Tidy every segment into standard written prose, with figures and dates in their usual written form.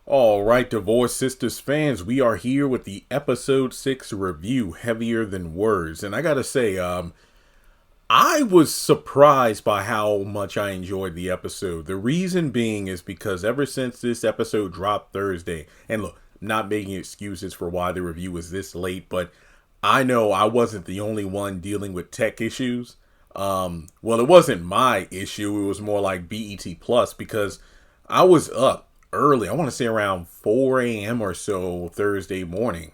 All right, Divorce Sisters fans, we are here with the episode 6 review, Heavier Than Words. And I gotta say, I was surprised by how much I enjoyed the episode. The reason being is because ever since this episode dropped Thursday, and look, I'm not making excuses for why the review was this late, but I know I wasn't the only one dealing with tech issues. Well, it wasn't my issue. It was more like BET Plus because I was up early. I want to say around 4 a.m. or so Thursday morning.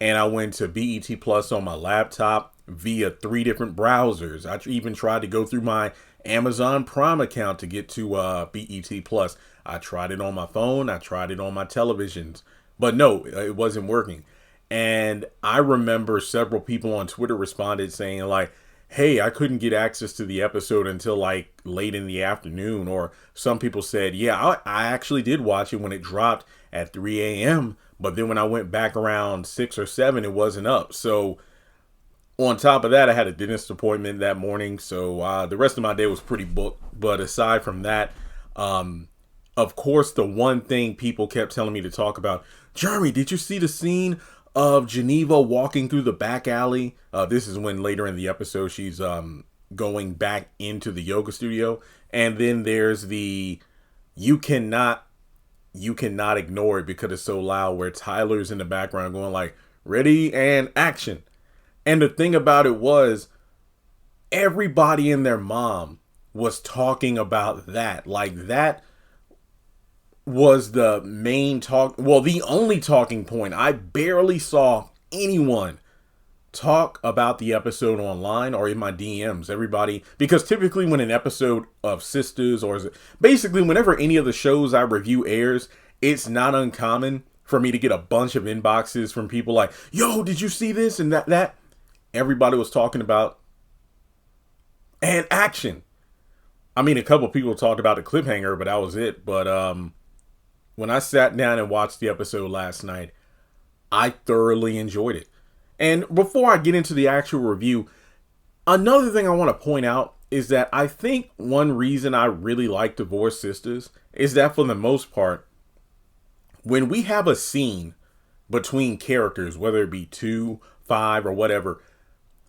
And I went to BET Plus on my laptop via 3 different browsers. I even tried to go through my Amazon Prime account to get to BET Plus. I tried it on my phone. I tried it on my televisions. But no, it wasn't working. And I remember several people on Twitter responded saying like, hey, I couldn't get access to the episode until like late in the afternoon. Or some people said, yeah, I actually did watch it when it dropped at 3 a.m. But then when I went back around 6 or 7, it wasn't up. So on top of that, I had a dentist appointment that morning. So the rest of my day was pretty booked. But aside from that, of course, the one thing people kept telling me to talk about, Jeremy, did you see the scene of Geneva walking through the back alley? This is when later in the episode she's going back into the yoga studio, and then there's the you cannot ignore it because it's so loud, where Tyler's in the background going like, ready and action. And the thing about it was, everybody and their mom was talking about that. Like, that was the main talk. Well, the only talking point. I barely saw anyone talk about the episode online or in my DMs. Everybody, because typically when an episode of Sistas, or basically whenever any of the shows I review airs, it's not uncommon for me to get a bunch of inboxes from people like, yo, did you see this and that? Everybody was talking about and action. I mean, a couple people talked about the cliffhanger, but that was it. But when I sat down and watched the episode last night, I thoroughly enjoyed it. And before I get into the actual review, another thing I want to point out is that I think one reason I really like Divorce Sisters is that for the most part, when we have a scene between characters, whether it be 2, 5, or whatever,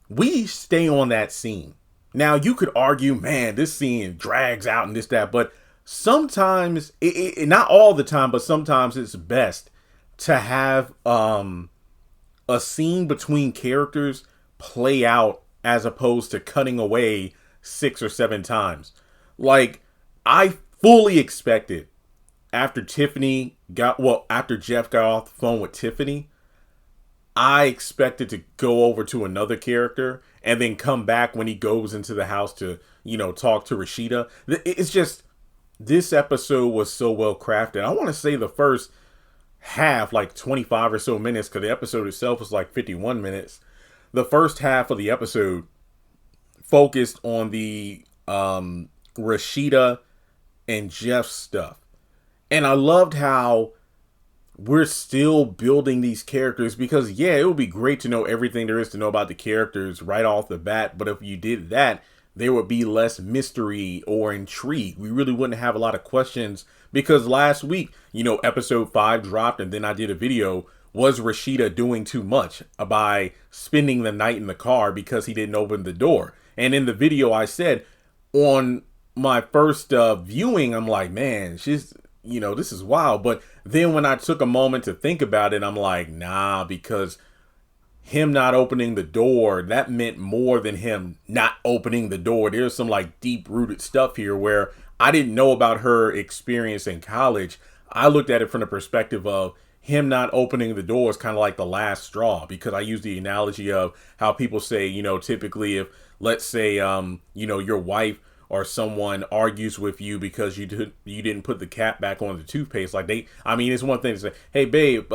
we stay on that scene. Now, you could argue, man, this scene drags out and this, that, but sometimes, not all the time, but sometimes it's best to have a scene between characters play out as opposed to cutting away 6 or 7 times. Like, I fully expected after after Jeff got off the phone with Tiffany, I expected to go over to another character and then come back when he goes into the house to, talk to Rashida. It's just, this episode was so well crafted. I want to say the first half, like 25 or so minutes, because the episode itself was like 51 minutes. The first half of the episode focused on the Rashida and Jeff stuff. And I loved how we're still building these characters, because yeah, it would be great to know everything there is to know about the characters right off the bat. But if you did that, there would be less mystery or intrigue. We really wouldn't have a lot of questions, because last week, episode 5 dropped, and then I did a video, was Rashida doing too much by spending the night in the car because he didn't open the door? And in the video I said, on my first viewing, I'm like, man, she's, this is wild. But then when I took a moment to think about it, I'm like, nah, because him not opening the door, that meant more than him not opening the door. There's some like deep rooted stuff here where I didn't know about her experience in college. I looked at it from the perspective of him not opening the door is kind of like the last straw, because I use the analogy of how people say, typically if, let's say, your wife or someone argues with you because you didn't put the cap back on the toothpaste. Like it's one thing to say, hey babe,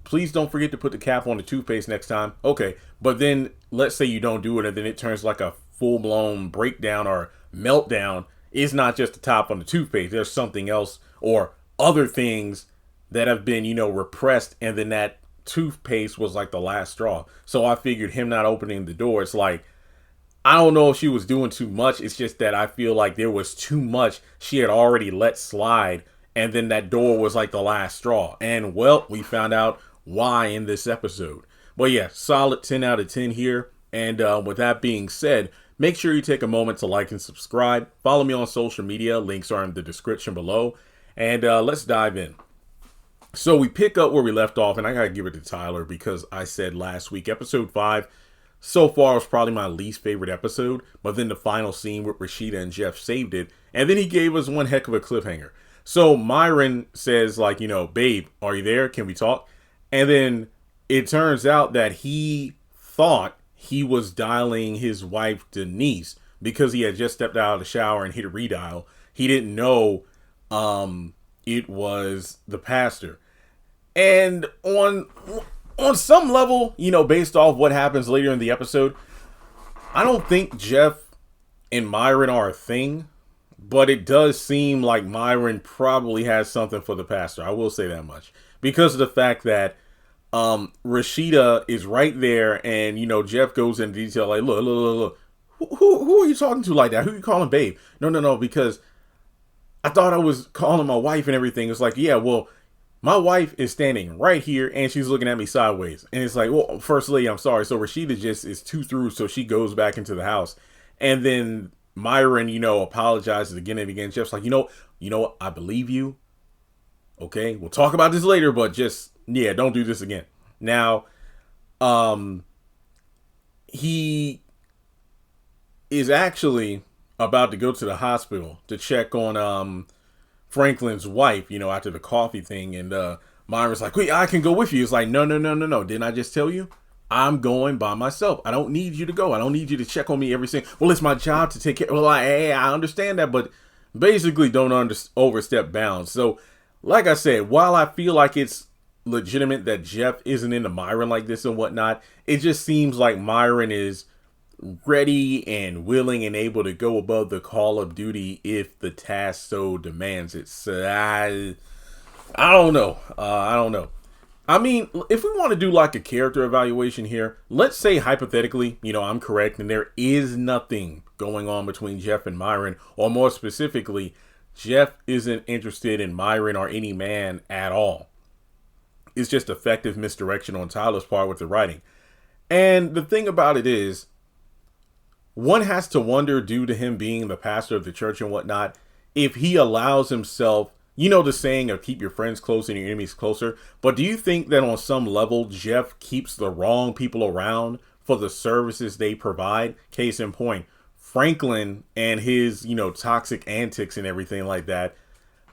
please don't forget to put the cap on the toothpaste next time. Okay. But then let's say you don't do it, and then it turns like a full blown breakdown or meltdown. It's not just the top on the toothpaste. There's something else or other things that have been, repressed. And then that toothpaste was like the last straw. So I figured him not opening the door, it's like, I don't know if she was doing too much. It's just that I feel like there was too much she had already let slide And then that door was like the last straw. And well, we found out why in this episode. But yeah, solid 10 out of 10 here. And with that being said, make sure you take a moment to like and subscribe. Follow me on social media. Links are in the description below. And let's dive in. So we pick up where we left off, and I gotta give it to Tyler because I said last week, episode 5, so far was probably my least favorite episode, but then the final scene with Rashida and Jeff saved it, and then he gave us one heck of a cliffhanger. So Myron says, like, babe, are you there? Can we talk? And then it turns out that he thought he was dialing his wife Denise because he had just stepped out of the shower and hit a redial. He didn't know it was the pastor. And on some level, based off what happens later in the episode, I don't think Jeff and Myron are a thing, but it does seem like Myron probably has something for the pastor. I will say that much because of the fact that Rashida is right there, and Jeff goes into detail like, look, who are you talking to like that? Who are you calling babe? No, because I thought I was calling my wife and everything. It's like, yeah, well, my wife is standing right here and she's looking at me sideways. And it's like, well, first lady, I'm sorry. So Rashida just is too through. So she goes back into the house. And then Myron, apologizes again and again. Jeff's like, you know what? I believe you. Okay. We'll talk about this later, but don't do this again. Now, he is actually about to go to the hospital to check on, Franklin's wife, after the coffee thing, and Myra's like, wait, I can go with you. It's like, no. Didn't I just tell you? I'm going by myself. I don't need you to go. I don't need you to check on me every single. Well, it's my job to take care. Well, I understand that, but basically don't overstep bounds. So, like I said, while I feel like it's legitimate that Jeff isn't into Myron like this and whatnot, it just seems like Myron is ready and willing and able to go above the call of duty if the task so demands it. So I don't know. I mean, if we want to do like a character evaluation here, let's say hypothetically, I'm correct and there is nothing going on between Jeff and Myron, or more specifically, Jeff isn't interested in Myron or any man at all. It's just effective misdirection on Tyler's part with the writing. And the thing about it is, one has to wonder, due to him being the pastor of the church and whatnot, if he allows himself, the saying of keep your friends close and your enemies closer. But do you think that on some level, Jeff keeps the wrong people around for the services they provide? Case in point, Franklin and his, toxic antics and everything like that.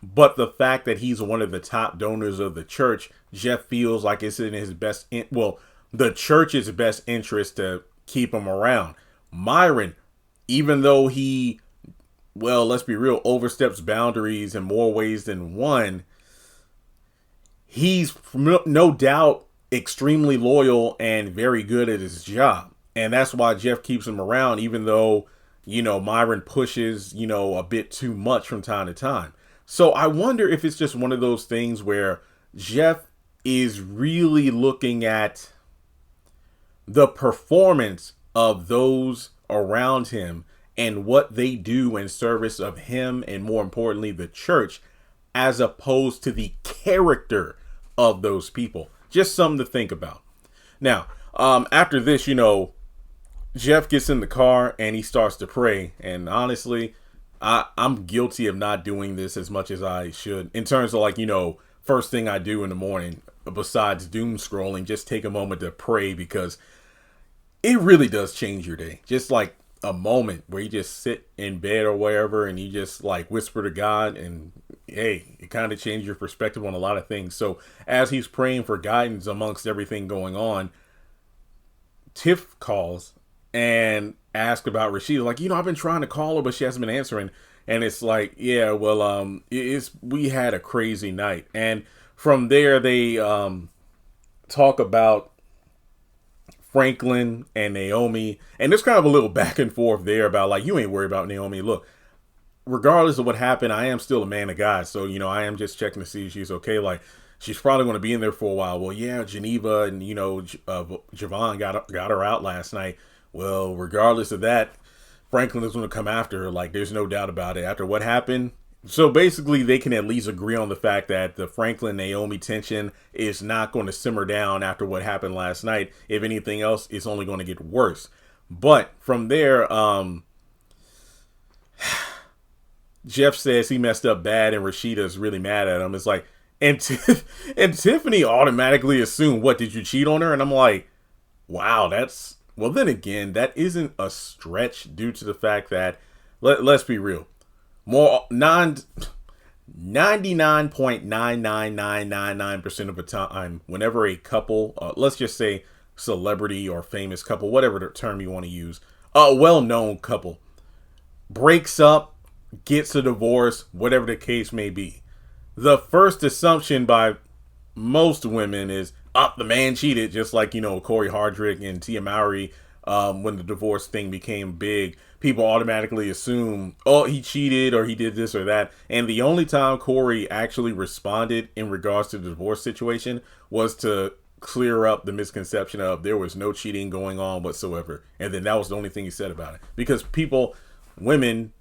But the fact that he's one of the top donors of the church, Jeff feels like it's in his the church's best interest to keep him around. Myron, even though he, let's be real, oversteps boundaries in more ways than one, he's no doubt extremely loyal and very good at his job. And that's why Jeff keeps him around, even though, Myron pushes, a bit too much from time to time. So I wonder if it's just one of those things where Jeff is really looking at the performance of those around him and what they do in service of him and, more importantly, the church, as opposed to the character of those people. Just something to think about. Now, after this, Jeff gets in the car and he starts to pray. And honestly, I'm guilty of not doing this as much as I should, in terms of first thing I do in the morning, besides doom scrolling, just take a moment to pray, because it really does change your day. Just like a moment where you just sit in bed or wherever and you just whisper to God, and hey, it kind of changes your perspective on a lot of things. So as he's praying for guidance amongst everything going on, Tiff calls and asks about Rashida. I've been trying to call her, but she hasn't been answering. And it's like, yeah, well, we had a crazy night. And from there, they talk about Franklin and Naomi, and there's kind of a little back and forth there about you ain't worried about Naomi. Look, regardless of what happened, I am still a man of God, so I am just checking to see if she's okay. She's probably going to be in there for a while. Well, yeah, Geneva and Javon got her out last night. Well, regardless of that, Franklin is going to come after her. There's no doubt about it. After what happened, So basically, they can at least agree on the fact that the Franklin Naomi tension is not going to simmer down after what happened last night. If anything else, it's only going to get worse. But from there, Jeff says he messed up bad, and Rashida is really mad at him. It's like, and Tiffany automatically assumed, what, did you cheat on her? And I'm like, wow, that's, well, then again, that isn't a stretch due to the fact that, let's be real, more 99.99999% of the time, whenever a couple, let's just say celebrity or famous couple, whatever the term you want to use, a well-known couple breaks up, gets a divorce, whatever the case may be, the first assumption by most women is, the man cheated, just like, Corey Hardrick and Tia Mowry. When the divorce thing became big, people automatically assume, oh, he cheated or he did this or that. And the only time Corey actually responded in regards to the divorce situation was to clear up the misconception of there was no cheating going on whatsoever. And then that was the only thing he said about it. Because people, women,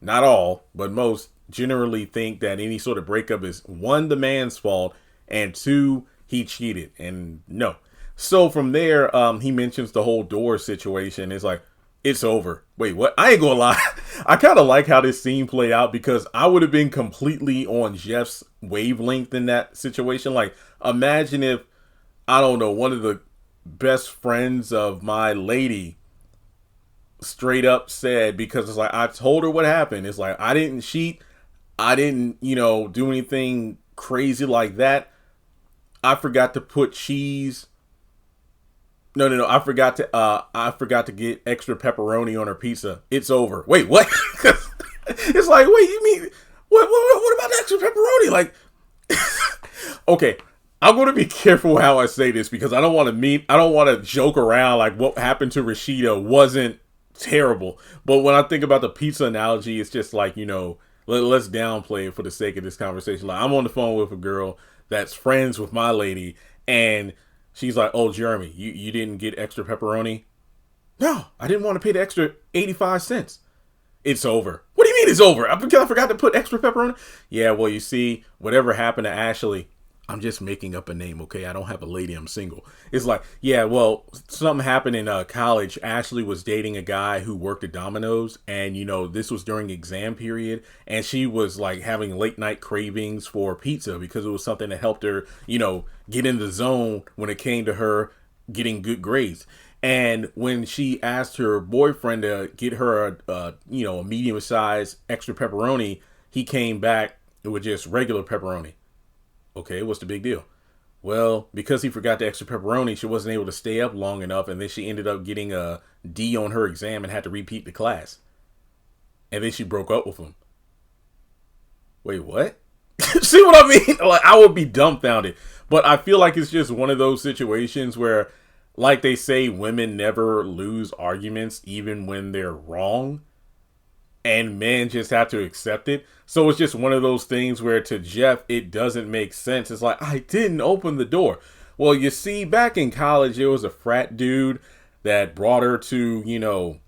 not all, but most, generally think that any sort of breakup is, one, the man's fault, and two, he cheated. And no. So from there, he mentions the whole door situation. It's like, it's over. Wait, what? I ain't gonna lie. I kind of like how this scene played out, because I would have been completely on Jeff's wavelength in that situation. Like, imagine if, I don't know, one of the best friends of my lady straight up said, because it's like, I told her what happened. It's like, I didn't cheat. I didn't, do anything crazy like that. I forgot to put cheese. No. I forgot to get extra pepperoni on her pizza. It's over. Wait, what? It's like, wait, you mean what about the extra pepperoni? Like, okay, I'm going to be careful how I say this, because I don't want to joke around like what happened to Rashida wasn't terrible. But when I think about the pizza analogy, it's just like, let's downplay it for the sake of this conversation. Like, I'm on the phone with a girl that's friends with my lady, and she's like, oh, Jeremy, you didn't get extra pepperoni? No, I didn't want to pay the extra 85 cents. It's over. What do you mean it's over? Because I forgot to put extra pepperoni? Yeah, well, you see, whatever happened to Ashley, I'm just making up a name, okay? I don't have a lady. I'm single. It's like, yeah, well, something happened in college. Ashley was dating a guy who worked at Domino's, and, this was during exam period, and she was, like, having late night cravings for pizza because it was something that helped her, get in the zone when it came to her getting good grades. And when she asked her boyfriend to get her a medium-sized extra pepperoni, he came back with just regular pepperoni. Okay, what's the big deal? Well, because he forgot the extra pepperoni, she wasn't able to stay up long enough, and then she ended up getting a D on her exam and had to repeat the class. And then she broke up with him. Wait, what? See what I mean? Like, I would be dumbfounded. But I feel like it's just one of those situations where, like they say, women never lose arguments even when they're wrong. And men just have to accept it. So it's just one of those things where, to Jeff, it doesn't make sense. It's like, I didn't open the door. Well, you see, back in college, there was a frat dude that brought her to,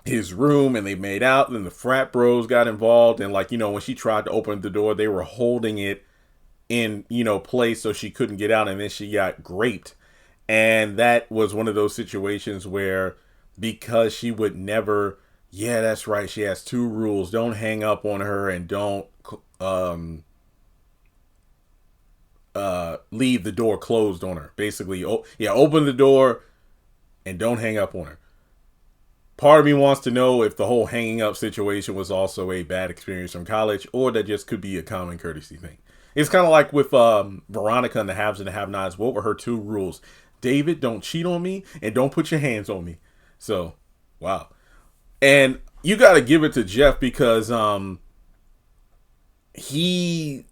his room, and they made out. And the frat bros got involved. And, like, when she tried to open the door, they were holding it in, place so she couldn't get out. And then she got graped. And that was one of those situations where, because she would never... Yeah, that's right. She has two rules. Don't hang up on her, and don't leave the door closed on her. Basically, open the door and don't hang up on her. Part of me wants to know if the whole hanging up situation was also a bad experience from college, or that just could be a common courtesy thing. It's kind of like with Veronica and the Haves and the Have-Nots. What were her two rules? David, don't cheat on me, and don't put your hands on me. So, wow. And you got to give it to Jeff, because he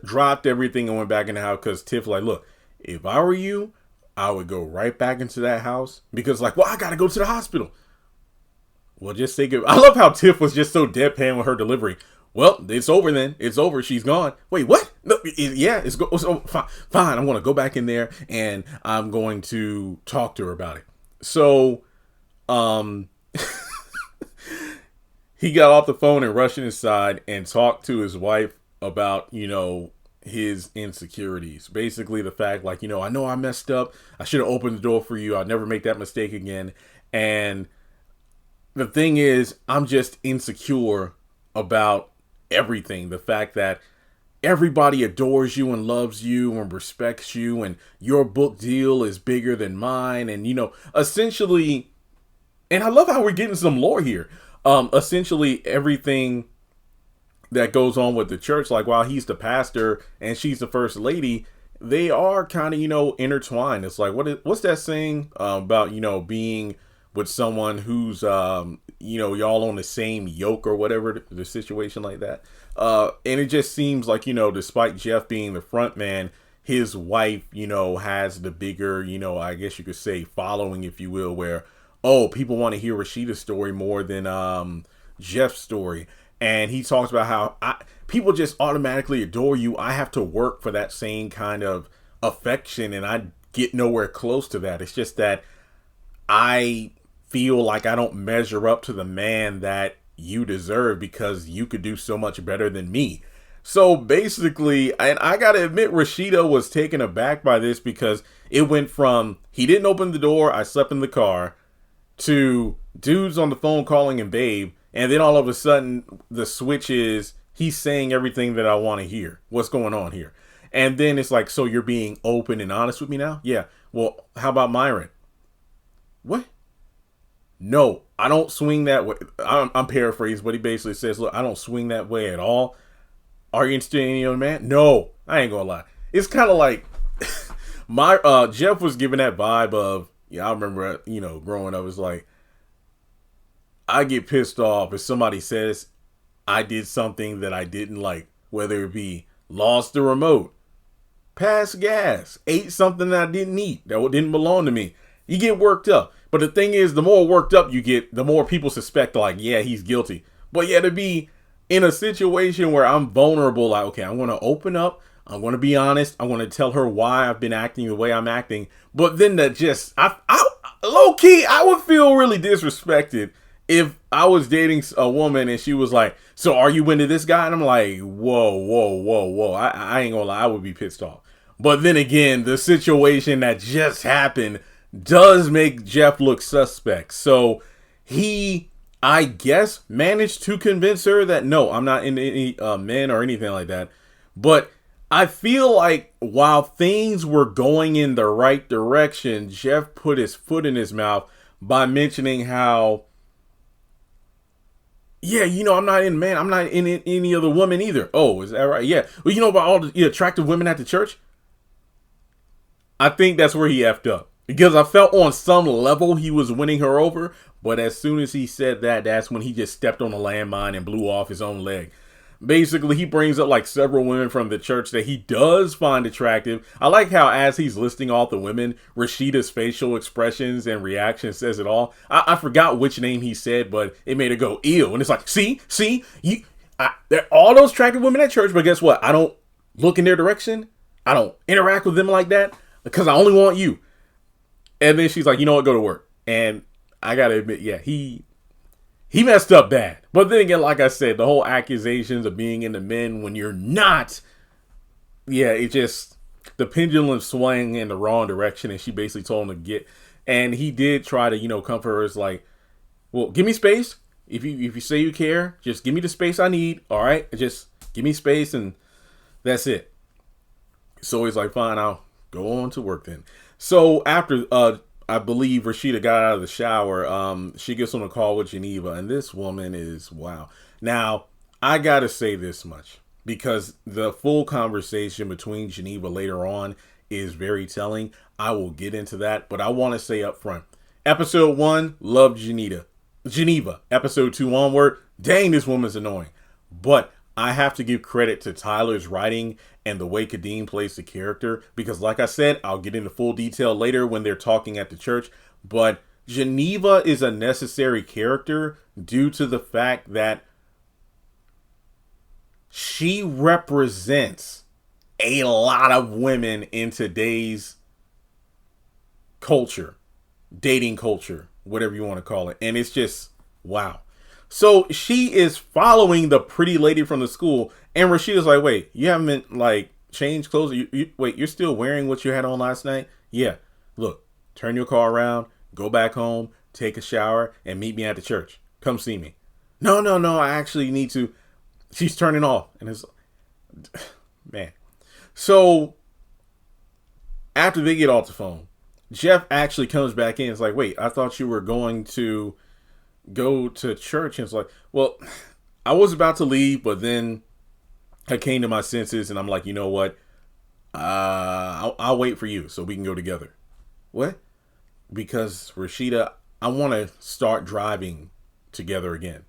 dropped everything and went back in the house, because Tiff like, look, if I were you, I would go right back into that house, because like, well, I got to go to the hospital. Well, just say good. I love how Tiff was just so deadpan with her delivery. Well, it's over then. It's over. She's gone. Wait, what? No, it's fine. I'm going to go back in there, and I'm going to talk to her about it. So, he got off the phone and rushed inside and talked to his wife about, his insecurities. Basically, the fact, like, I know I messed up. I should have opened the door for you. I'll never make that mistake again. And the thing is, I'm just insecure about everything. The fact that everybody adores you and loves you and respects you, and your book deal is bigger than mine. And, essentially, and I love how we're getting some lore here. Essentially, everything that goes on with the church, like while he's the pastor and she's the first lady, they are kind of, intertwined. It's like, what's that saying about, being with someone who's, y'all on the same yoke or whatever, the situation like that. And it just seems like, despite Jeff being the front man, his wife, has the bigger, I guess you could say following, if you will, where, people want to hear Rashida's story more than Jeff's story. And he talks about how people just automatically adore you. I have to work for that same kind of affection, and I get nowhere close to that. It's just that I feel like I don't measure up to the man that you deserve because you could do so much better than me. So basically, and I gotta admit, Rashida was taken aback by this because it went from he didn't open the door, I slept in the car, to dudes on the phone calling him babe. And then all of a sudden, the switch is he's saying everything that I want to hear. What's going on here? And then it's like, so you're being open and honest with me now? Yeah. Well, how about Myron? What? No, I don't swing that way. I'm paraphrasing, but he basically says, look, I don't swing that way at all. Are you interested in any other man? No, I ain't gonna lie. It's kind of like Jeff was giving that vibe of, I remember, growing up, it's like, I get pissed off if somebody says I did something that I didn't like, whether it be lost the remote, passed gas, ate something that I didn't eat, that didn't belong to me. You get worked up. But the thing is, the more worked up you get, the more people suspect, like, yeah, he's guilty. But yeah, to be in a situation where I'm vulnerable, like, okay, I'm going to open up. I'm going to be honest. I'm going to tell her why I've been acting the way I'm acting. But then low key, I would feel really disrespected if I was dating a woman and she was like, so are you into this guy? And I'm like, whoa. I ain't gonna lie, I would be pissed off. But then again, the situation that just happened does make Jeff look suspect. So he, I guess, managed to convince her that, no, I'm not into any men or anything like that. But I feel like while things were going in the right direction, Jeff put his foot in his mouth by mentioning how, yeah, I'm not in man. I'm not in any other woman either. Oh, is that right? Yeah. Well, about all the attractive women at the church? I think that's where he effed up. Because I felt on some level he was winning her over. But as soon as he said that, that's when he just stepped on a landmine and blew off his own leg. Basically, he brings up like several women from the church that he does find attractive. I like how as he's listing all the women, Rashida's facial expressions and reactions says it all. I forgot which name he said, but it made her go, ew. And it's like, see, they're all those attractive women at church, but guess what? I don't look in their direction. I don't interact with them like that because I only want you. And then she's like, you know what, go to work. And I gotta admit, yeah, he messed up bad. But then again, like I said, the whole accusations of being into men when you're not, yeah, it just, the pendulum swung in the wrong direction, and she basically told him to get, and he did try to, comfort her. It's like, well, give me space. If you say you care, just give me the space I need, all right? Just give me space, and that's it. So he's like, fine, I'll go on to work then. So after, I believe Rashida got out of the shower, she gets on a call with Geneva, and this woman is, wow. Now, I gotta say this much, because the full conversation between Geneva later on is very telling. I will get into that, but I want to say up front, episode 1, loved Geneva. Episode 2 onward, dang, this woman's annoying. But I have to give credit to Tyler's writing and the way Kadeem plays the character, because like I said, I'll get into full detail later when they're talking at the church, but Geneva is a necessary character due to the fact that she represents a lot of women in today's culture, dating culture, whatever you want to call it. And it's just, wow. So she is following the pretty lady from the school, and Rashida's like, wait, you haven't like changed clothes? Wait, you're still wearing what you had on last night? Yeah. Look, turn your car around, go back home, take a shower, and meet me at the church. Come see me. No, no, no, I actually need to. She's turning off. And it's, man. So after they get off the phone, Jeff actually comes back in. It's like, wait, I thought you were going to go to church. And it's like, well, I was about to leave, but then I came to my senses and I'm like, you know what? I'll wait for you so we can go together. What? Because Rashida, I want to start driving together again.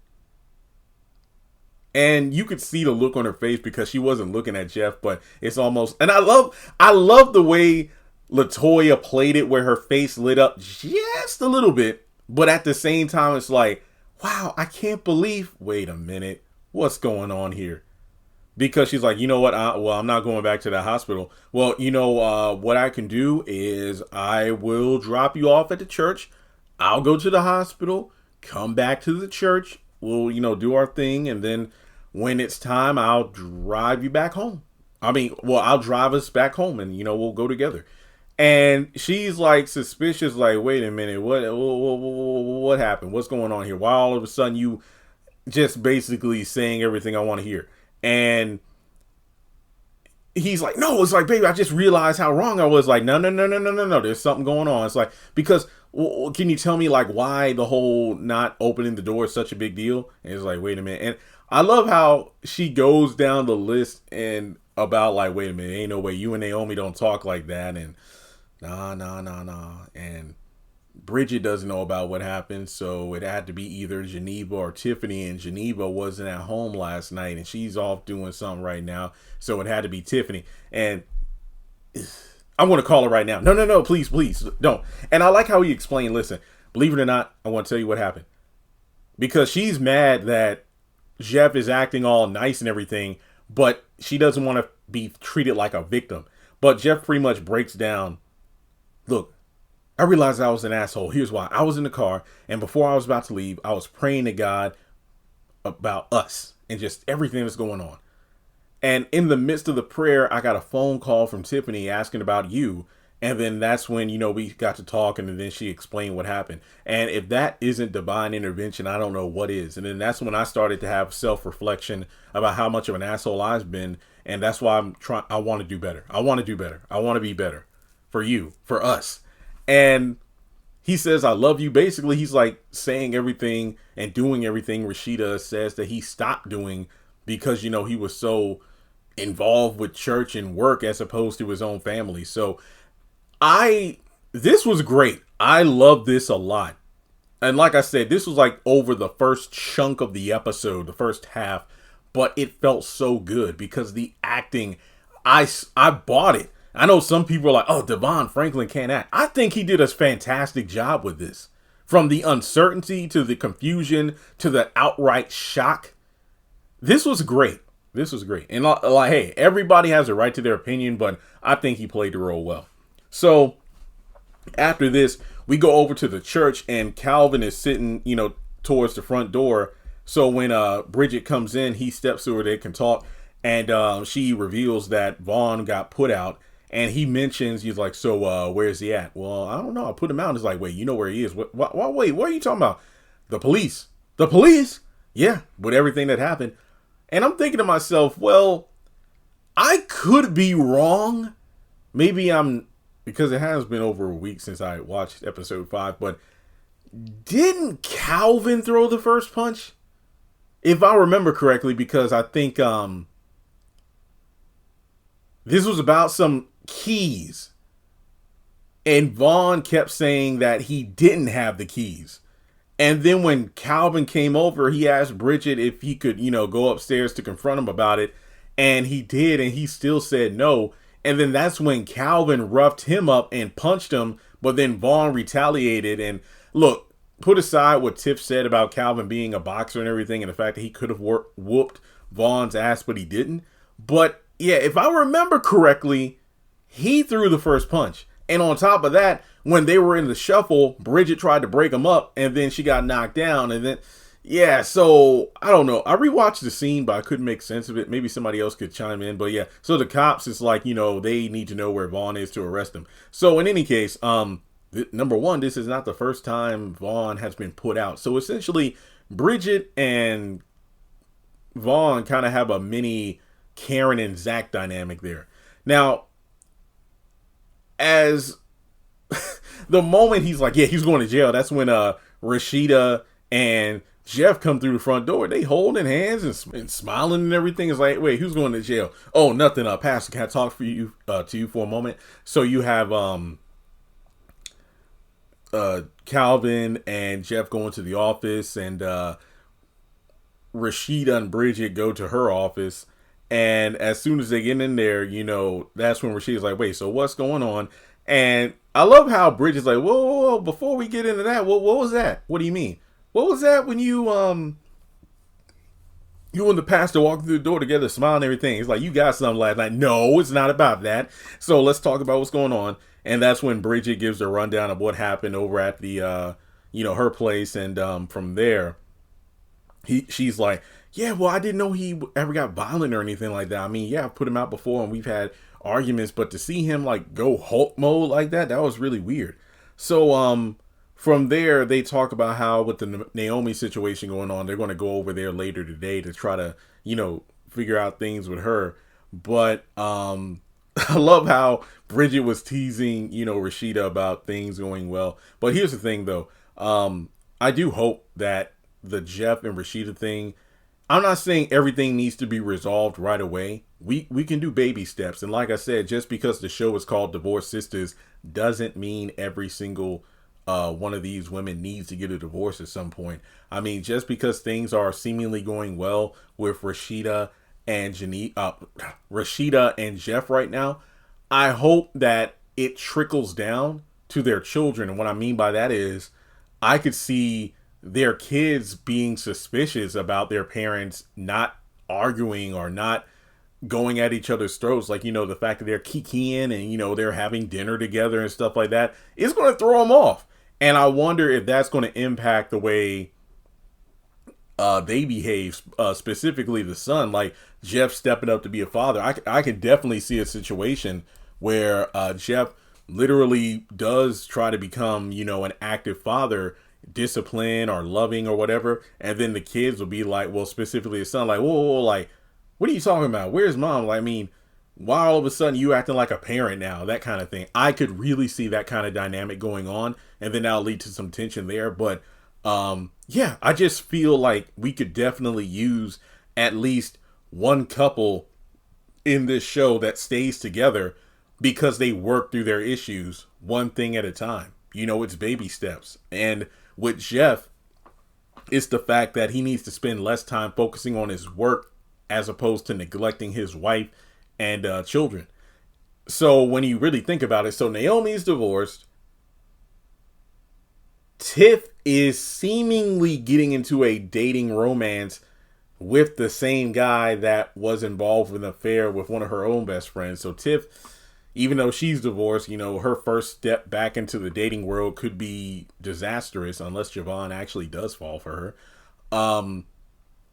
And you could see the look on her face because she wasn't looking at Jeff, but it's almost, and I love the way LaToya played it where her face lit up just a little bit, but at the same time, it's like, wow, I can't believe, wait a minute, what's going on here? Because she's like, you know what? I'm not going back to the hospital. Well, you know, what I can do is I will drop you off at the church. I'll go to the hospital, come back to the church. We'll, do our thing. And then when it's time, I'll drive you back home. I'll drive us back home and, we'll go together. And she's like suspicious, like, wait a minute, what happened? What's going on here? Why all of a sudden you just basically saying everything I want to hear? And he's like, no, it's like, baby, I just realized how wrong I was. Like, no. There's something going on. It's like, because can you tell me like why the whole not opening the door is such a big deal? And it's like, wait a minute. And I love how she goes down the list and about like, wait a minute, ain't no way you and Naomi don't talk like that. And nah. And Bridget doesn't know about what happened, so it had to be either Geneva or Tiffany, and Geneva wasn't at home last night, and she's off doing something right now, so it had to be Tiffany. And I'm going to call her right now. No, please, don't. And I like how he explained, listen, believe it or not, I want to tell you what happened. Because she's mad that Jeff is acting all nice and everything, but she doesn't want to be treated like a victim. But Jeff pretty much breaks down, look, I realized I was an asshole. Here's why. I was in the car, and before I was about to leave, I was praying to God about us and just everything that's going on. And in the midst of the prayer, I got a phone call from Tiffany asking about you. And then that's when, we got to talking, and then she explained what happened. And if that isn't divine intervention, I don't know what is. And then that's when I started to have self-reflection about how much of an asshole I've been. And that's why I want to do better. I want to do better. I want to be better for you, for us. And he says, I love you. Basically, he's like saying everything and doing everything Rashida says that he stopped doing because, he was so involved with church and work as opposed to his own family. So this was great. I love this a lot. And like I said, this was like over the first chunk of the episode, the first half, but it felt so good because the acting, I bought it. I know some people are like, oh, Devon Franklin can't act. I think he did a fantastic job with this. From the uncertainty to the confusion to the outright shock. This was great. And like, hey, everybody has a right to their opinion, but I think he played the role well. So after this, we go over to the church and Calvin is sitting, towards the front door. So when Bridget comes in, he steps to her, they can talk. And she reveals that Vaughn got put out. And he mentions, he's like, so where's he at? Well, I don't know. I put him out. It's like, wait, you know where he is? Wait, what are you talking about? The police. The police? Yeah, with everything that happened. And I'm thinking to myself, well, I could be wrong. Maybe because it has been over a week since I watched episode 5, but didn't Calvin throw the first punch? If I remember correctly, because I think this was about some keys. And Vaughn kept saying that he didn't have the keys. And then when Calvin came over, he asked Bridget if he could, go upstairs to confront him about it. And he did, and he still said no. And then that's when Calvin roughed him up and punched him. But then Vaughn retaliated. And look, put aside what Tiff said about Calvin being a boxer and everything, and the fact that he could have whooped Vaughn's ass, but he didn't. But yeah, if I remember correctly, he threw the first punch. And on top of that, when they were in the shuffle, Bridget tried to break him up, and then she got knocked down. And then, Yeah, so I don't know. I rewatched the scene, but I couldn't make sense of it. Maybe somebody else could chime in. But yeah, so the cops is like, they need to know where Vaughn is to arrest him. So in any case, number one, this is not the first time Vaughn has been put out. So essentially, Bridget and Vaughn kind of have a mini Karen and Zach dynamic there. Now, as the moment he's like, yeah, he's going to jail, that's when Rashida and Jeff come through the front door. They holding hands and smiling and everything. It's like, wait, who's going to jail? Oh, nothing. Pastor, can I talk to you for a moment? So you have Calvin and Jeff going to the office, and Rashida and Bridget go to her office. And as soon as they get in there, that's when Rashida's like, wait, so what's going on? And I love how Bridget's like, whoa, before we get into that, what was that? What do you mean? What was that when you and the pastor walked through the door together, smiling and everything? It's like, you got something last night. No, it's not about that. So let's talk about what's going on. And that's when Bridget gives a rundown of what happened over at the, her place. And from there, she's like, yeah, well, I didn't know he ever got violent or anything like that. I mean, yeah, I've put him out before and we've had arguments, but to see him like go Hulk mode like that was really weird. So from there, they talk about how with the Naomi situation going on, they're going to go over there later today to try to, figure out things with her. But I love how Bridget was teasing, Rashida about things going well. But here's the thing, though. I do hope that the Jeff and Rashida thing, I'm not saying everything needs to be resolved right away. We can do baby steps. And like I said, just because the show is called Divorce Sistas doesn't mean every single one of these women needs to get a divorce at some point. I mean, just because things are seemingly going well with Rashida and Rashida and Jeff right now, I hope that it trickles down to their children. And what I mean by that is I could see their kids being suspicious about their parents not arguing or not going at each other's throats. Like, the fact that they're kikiing and, they're having dinner together and stuff like that is going to throw them off. And I wonder if that's going to impact the way they behave, specifically the son, like Jeff stepping up to be a father. I can definitely see a situation where Jeff literally does try to become, an active father, discipline or loving or whatever. And then the kids will be like, well, specifically his son, like, whoa, like, what are you talking about? Where's mom? Like, I mean, why all of a sudden you acting like a parent now? That kind of thing. I could really see that kind of dynamic going on, and then that'll lead to some tension there. But yeah, I just feel like we could definitely use at least one couple in this show that stays together because they work through their issues one thing at a time. It's baby steps. And with Jeff, it's the fact that he needs to spend less time focusing on his work as opposed to neglecting his wife and children. So when you really think about it, so Naomi's divorced. Tiff is seemingly getting into a dating romance with the same guy that was involved with an affair with one of her own best friends. So Tiff, even though she's divorced, her first step back into the dating world could be disastrous unless Javon actually does fall for her.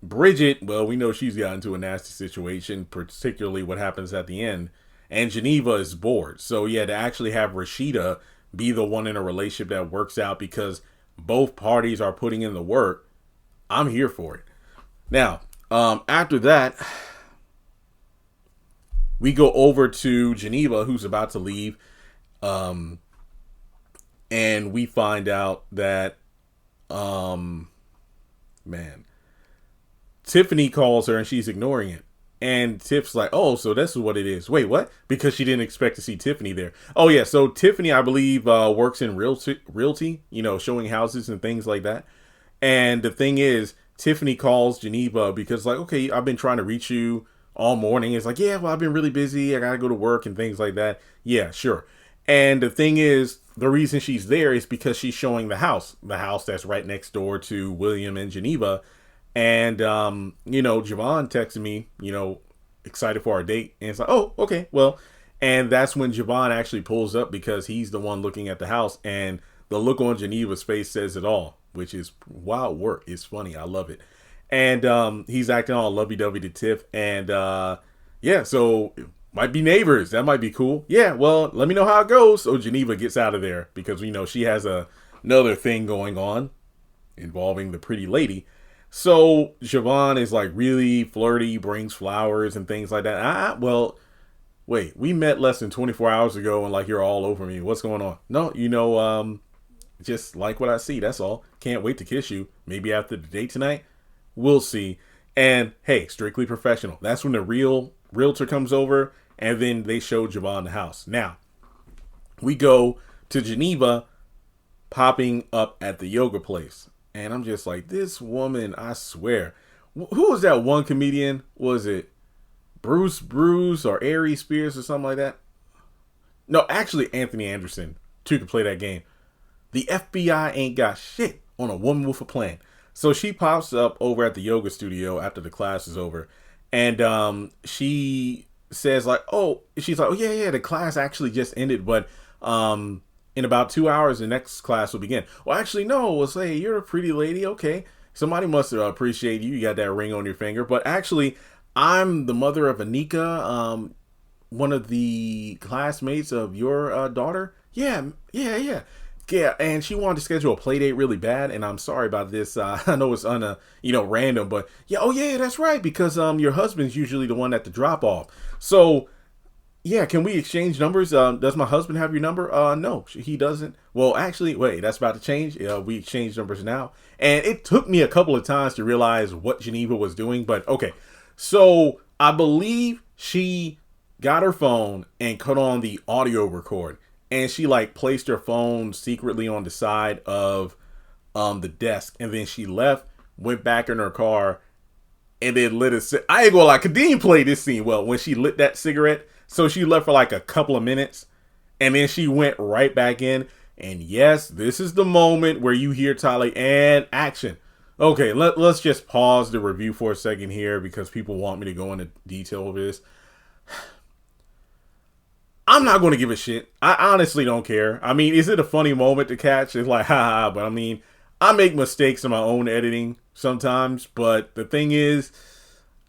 Bridget, well, we know she's got into a nasty situation, particularly what happens at the end. And Geneva is bored. So yeah, to actually have Rashida be the one in a relationship that works out because both parties are putting in the work, I'm here for it. Now, after that, we go over to Geneva, who's about to leave. And we find out that, Tiffany calls her and she's ignoring it. And Tiff's like, oh, so this is what it is. Wait, what? Because she didn't expect to see Tiffany there. Oh, yeah. So Tiffany, I believe, works in realty, showing houses and things like that. And the thing is, Tiffany calls Geneva because, like, okay, I've been trying to reach you all morning. It's like, yeah, well, I've been really busy. I got to go to work and things like that. Yeah, sure. And the thing is, the reason she's there is because she's showing the house that's right next door to William and Geneva. And, Javon texted me, excited for our date. And it's like, oh, okay, well. And that's when Javon actually pulls up because he's the one looking at the house. And the look on Geneva's face says it all. which is wild work. It's funny. I love it. And he's acting all lovey-dovey to Tiff. And yeah, so might be neighbors. That might be cool. Yeah, well, let me know how it goes. So Geneva gets out of there because we know she has another thing going on involving the pretty lady. So Siobhan is like really flirty, brings flowers and things like that. Well, wait, we met less than 24 hours ago and like you're all over me. What's going on? No, just like what I see. That's all. Can't wait to kiss you. Maybe after the date tonight. We'll see. And hey, strictly professional. That's when the real realtor comes over and then they show Javon the house. Now, we go to Geneva popping up at the yoga place. And I'm just like, this woman, I swear. Who was that one comedian? Was it Bruce or Ari Spears or something like that? No, actually Anthony Anderson, too, could play that game. The FBI ain't got shit on a woman with a plan. So she pops up over at the yoga studio after the class is over. And she says like, she's like, yeah, the class actually just ended. But in about 2 hours, the next class will begin. Well, actually, no. We'll say, you're a pretty lady. Okay. Somebody must appreciate you. You got that ring on your finger. But actually, I'm the mother of Anika, one of the classmates of your daughter. Yeah. Yeah, and she wanted to schedule a play date really bad, and I'm sorry about this. I know it's random, but yeah, that's right, because your husband's usually the one at the drop off. So yeah, can we exchange numbers? Does my husband have your number? No, he doesn't. Well, actually, wait, that's about to change. We exchange numbers now, and it took me a couple of times to realize what Geneva was doing, but okay. So I believe she got her phone and cut on the audio record. And she like placed her phone secretly on the side of the desk. And then she left, went back in her car, and then lit a I ain't gonna lie, Kadeem played this scene well when she lit that cigarette. So she left for like a couple of minutes. And then she went right back in. And yes, this is the moment where you hear Tyler and action. Okay, let's just pause the review for a second here because people want me to go into detail over this. I'm not going to give a shit. I honestly don't care. I mean, is it a funny moment to catch? It's like, haha, but I mean, I make mistakes in my own editing sometimes, but the thing is,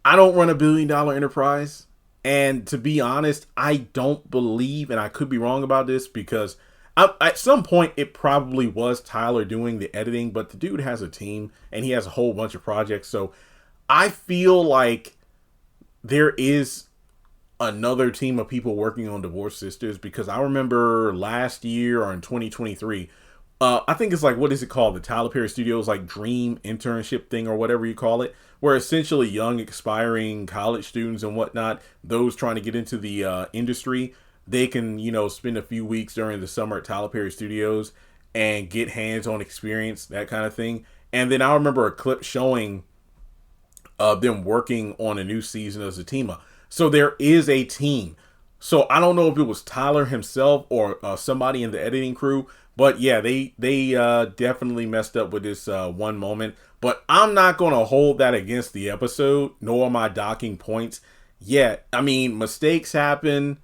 I don't run $1 billion enterprise. And to be honest, I don't believe, and I could be wrong about this because at some point it probably was Tyler doing the editing, but the dude has a team and he has a whole bunch of projects. So I feel like there is another team of people working on Divorced Sisters, because I remember last year or in 2023, I think it's like, what is it called? The Tyler Perry Studios like dream internship thing or whatever you call it, where essentially young expiring college students and whatnot, those trying to get into the industry, they can, spend a few weeks during the summer at Tyler Perry Studios and get hands-on experience, that kind of thing. And then I remember a clip showing them working on a new season of Zatima. So there is a team. So I don't know if it was Tyler himself or somebody in the editing crew, but yeah, they definitely messed up with this one moment. But I'm not going to hold that against the episode, nor am I docking points. Yeah, I mean, mistakes happen.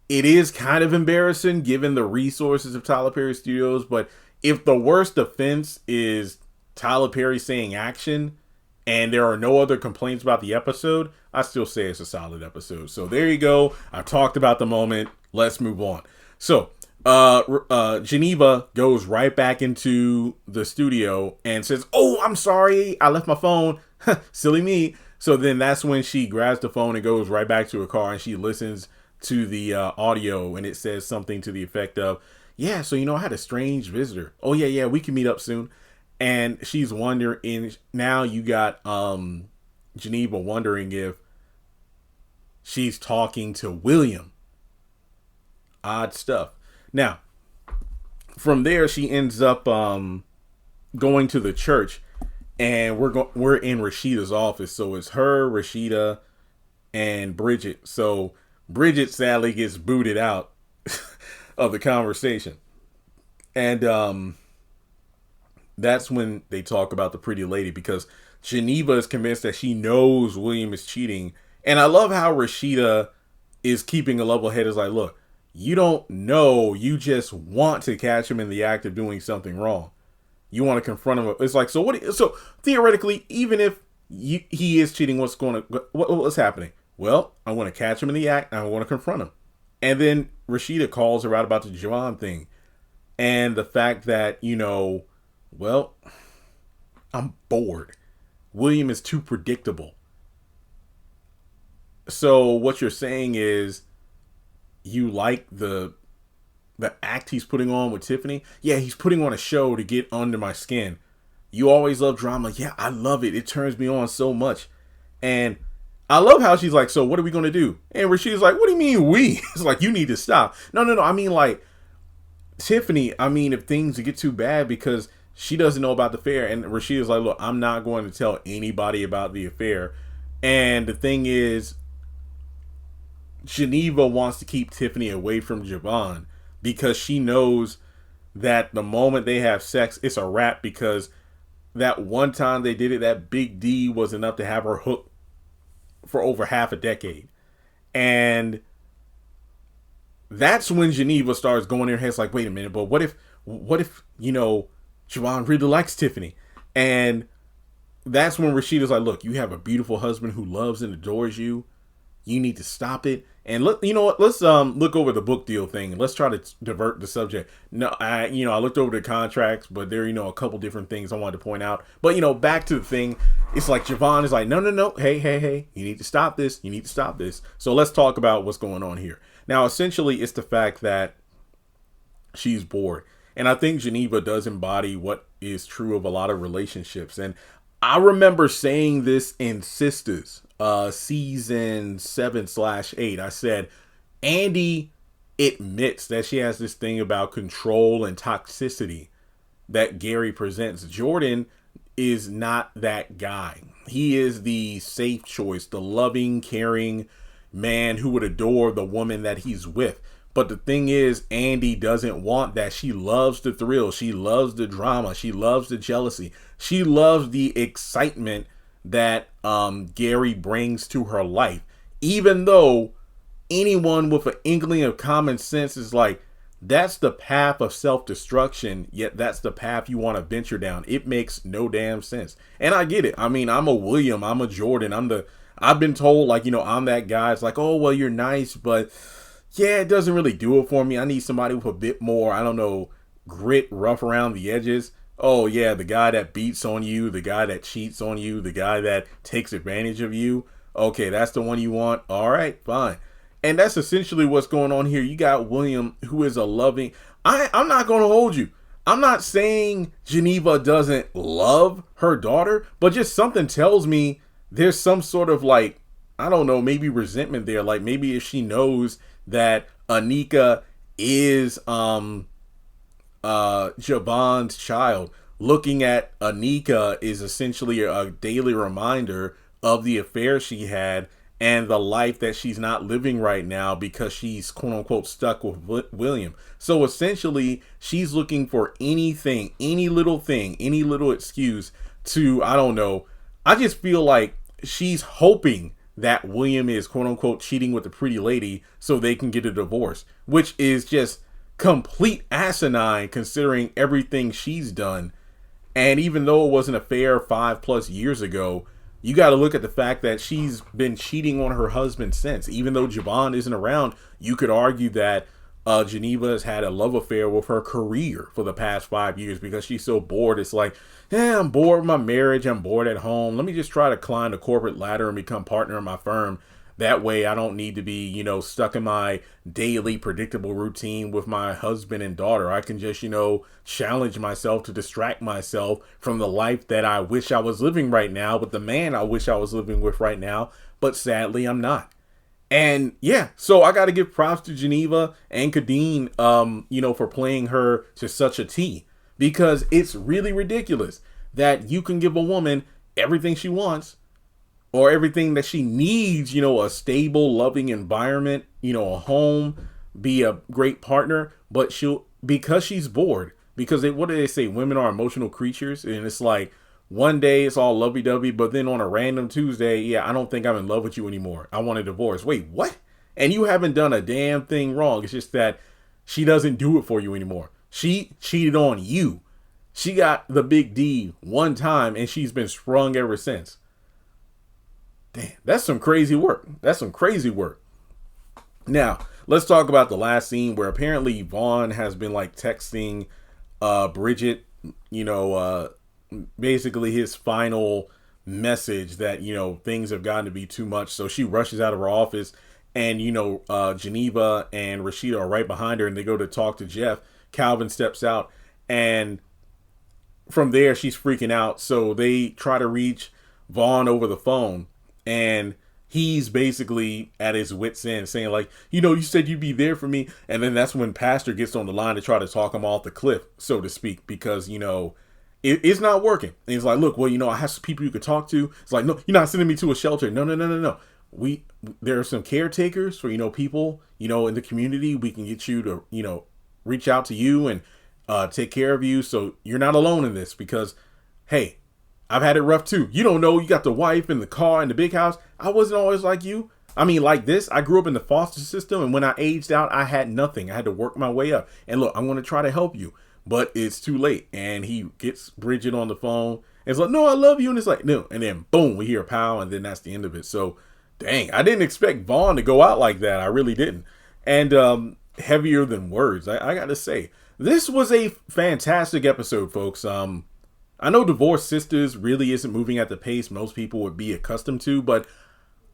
It is kind of embarrassing given the resources of Tyler Perry Studios, but if the worst offense is Tyler Perry saying action, and there are no other complaints about the episode, I still say it's a solid episode. So there you go. I talked about the moment. Let's move on. So Geneva goes right back into the studio and says, I'm sorry, I left my phone. Silly me. So then that's when she grabs the phone and goes right back to her car and she listens to the audio, and it says something to the effect of, yeah, so I had a strange visitor. Oh yeah, we can meet up soon. And she's wondering, now you got Geneva wondering if she's talking to William. Odd stuff. Now, from there, she ends up going to the church, and we're in Rashida's office. So it's her, Rashida, and Bridget. So Bridget sadly gets booted out of the conversation. And that's when they talk about the pretty lady, because Geneva is convinced that she knows William is cheating. And I love how Rashida is keeping a level head. Is like, look, you don't know, you just want to catch him in the act of doing something wrong. You want to confront him. It's like, so what? So theoretically, even if he is cheating, what's happening? Well, I want to catch him in the act, and I want to confront him. And then Rashida calls her out about the Javon thing. And the fact that, well, I'm bored. William is too predictable. So what you're saying is you like the act he's putting on with Tiffany? Yeah, he's putting on a show to get under my skin. You always love drama. Yeah, I love it. It turns me on so much. And I love how she's like, so what are we going to do? And Rashida's like, what do you mean we? It's like, you need to stop. No. I mean, like, Tiffany, if things get too bad because she doesn't know about the affair. And Rashida's like, look, I'm not going to tell anybody about the affair. And the thing is, Geneva wants to keep Tiffany away from Javon because she knows that the moment they have sex, it's a wrap, because that one time they did it, that big D was enough to have her hooked for over half a decade. And that's when Geneva starts going in her head. It's like, wait a minute, but what if Javon really likes Tiffany? And that's when Rashida's like, look, you have a beautiful husband who loves and adores you. You need to stop it. And look, you know what? Let's look over the book deal thing. Let's try to divert the subject. No, I looked over the contracts, but there, a couple different things I wanted to point out. But back to the thing, it's like Javon is like, no, hey, you need to stop this. You need to stop this. So let's talk about what's going on here. Now, essentially, it's the fact that she's bored, and I think Geneva does embody what is true of a lot of relationships. And I remember saying this in Sistas, season 7/8. I said, Andy admits that she has this thing about control and toxicity that Gary presents. Jordan is not that guy. He is the safe choice, the loving, caring man who would adore the woman that he's with. But the thing is, Andy doesn't want that. She loves the thrill. She loves the drama. She loves the jealousy. She loves the excitement that Gary brings to her life. Even though anyone with an inkling of common sense is like, that's the path of self-destruction, yet that's the path you want to venture down. It makes no damn sense. And I get it. I'm a William. I'm a Jordan. I've been told, like, I'm that guy. It's like, oh, well, you're nice, but yeah, it doesn't really do it for me. I need somebody with a bit more, I don't know, grit, rough around the edges. Oh, yeah, the guy that beats on you, the guy that cheats on you, the guy that takes advantage of you. Okay, that's the one you want. All right, fine. And that's essentially what's going on here. You got William, who is a loving... I'm not going to hold you. I'm not saying Geneva doesn't love her daughter, but just something tells me there's some sort of, like, I don't know, maybe resentment there. Like, maybe if she knows that Anika is Javon's child, looking at Anika is essentially a daily reminder of the affair she had and the life that she's not living right now because she's quote unquote stuck with William. So essentially she's looking for anything, any little thing, any little excuse to, I don't know. I just feel like she's hoping that William is quote unquote cheating with the pretty lady so they can get a divorce, which is just complete asinine considering everything she's done. And even though it wasn't a fair 5+ years ago, you got to look at the fact that she's been cheating on her husband since. Even though Javon isn't around, you could argue that Geneva has had a love affair with her career for the past 5 years because she's so bored. It's like, yeah, I'm bored with my marriage. I'm bored at home. Let me just try to climb the corporate ladder and become partner in my firm. That way I don't need to be, stuck in my daily predictable routine with my husband and daughter. I can just, challenge myself to distract myself from the life that I wish I was living right now, with the man I wish I was living with right now. But sadly, I'm not. And yeah, so I got to give props to Geneva and Kadeen, for playing her to such a T, because it's really ridiculous that you can give a woman everything she wants or everything that she needs, a stable, loving environment, a home, be a great partner, but because she's bored, because what do they say? Women are emotional creatures. And it's like, one day it's all lovey-dovey, but then on a random Tuesday, yeah, I don't think I'm in love with you anymore. I want a divorce. Wait, what? And you haven't done a damn thing wrong. It's just that she doesn't do it for you anymore. She cheated on you. She got the big D one time and she's been sprung ever since. Damn, that's some crazy work. That's some crazy work. Now, let's talk about the last scene where apparently Vaughn has been like texting Bridget, basically his final message that, things have gotten to be too much. So she rushes out of her office and, Geneva and Rashida are right behind her and they go to talk to Jeff. Calvin steps out and from there she's freaking out. So they try to reach Vaughn over the phone and he's basically at his wit's end saying like, you said you'd be there for me. And then that's when Pastor gets on the line to try to talk him off the cliff, so to speak, because, it's not working. And he's like, look, well, I have some people you could talk to. It's like, no, you're not sending me to a shelter. No. There are some caretakers for, people, in the community. We can get you to, reach out to you and take care of you. So you're not alone in this because, hey, I've had it rough too. You don't know, you got the wife and the car and the big house. I wasn't always like you. I mean, like this, I grew up in the foster system. And when I aged out, I had nothing. I had to work my way up. And look, I'm going to try to help you. But it's too late. And he gets Bridget on the phone. And it's like, no, I love you. And it's like, no. And then boom, we hear a pow. And then that's the end of it. So, dang, I didn't expect Vaughn to go out like that. I really didn't. And heavier than words. I got to say, this was a fantastic episode, folks. I know Divorced Sisters really isn't moving at the pace most people would be accustomed to, but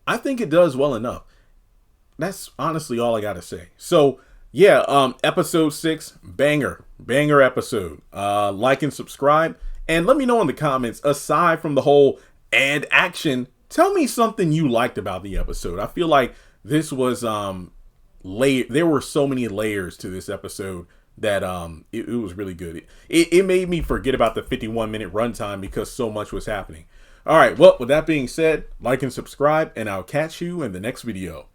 I think it does well enough. That's honestly all I got to say. So, yeah, episode 6, banger episode. Like and subscribe, and let me know in the comments, aside from the whole and action, tell me something you liked about the episode. I feel like this was, there were so many layers to this episode that it was really good. It made me forget about the 51-minute runtime because so much was happening. All right, well, with that being said, like and subscribe, and I'll catch you in the next video.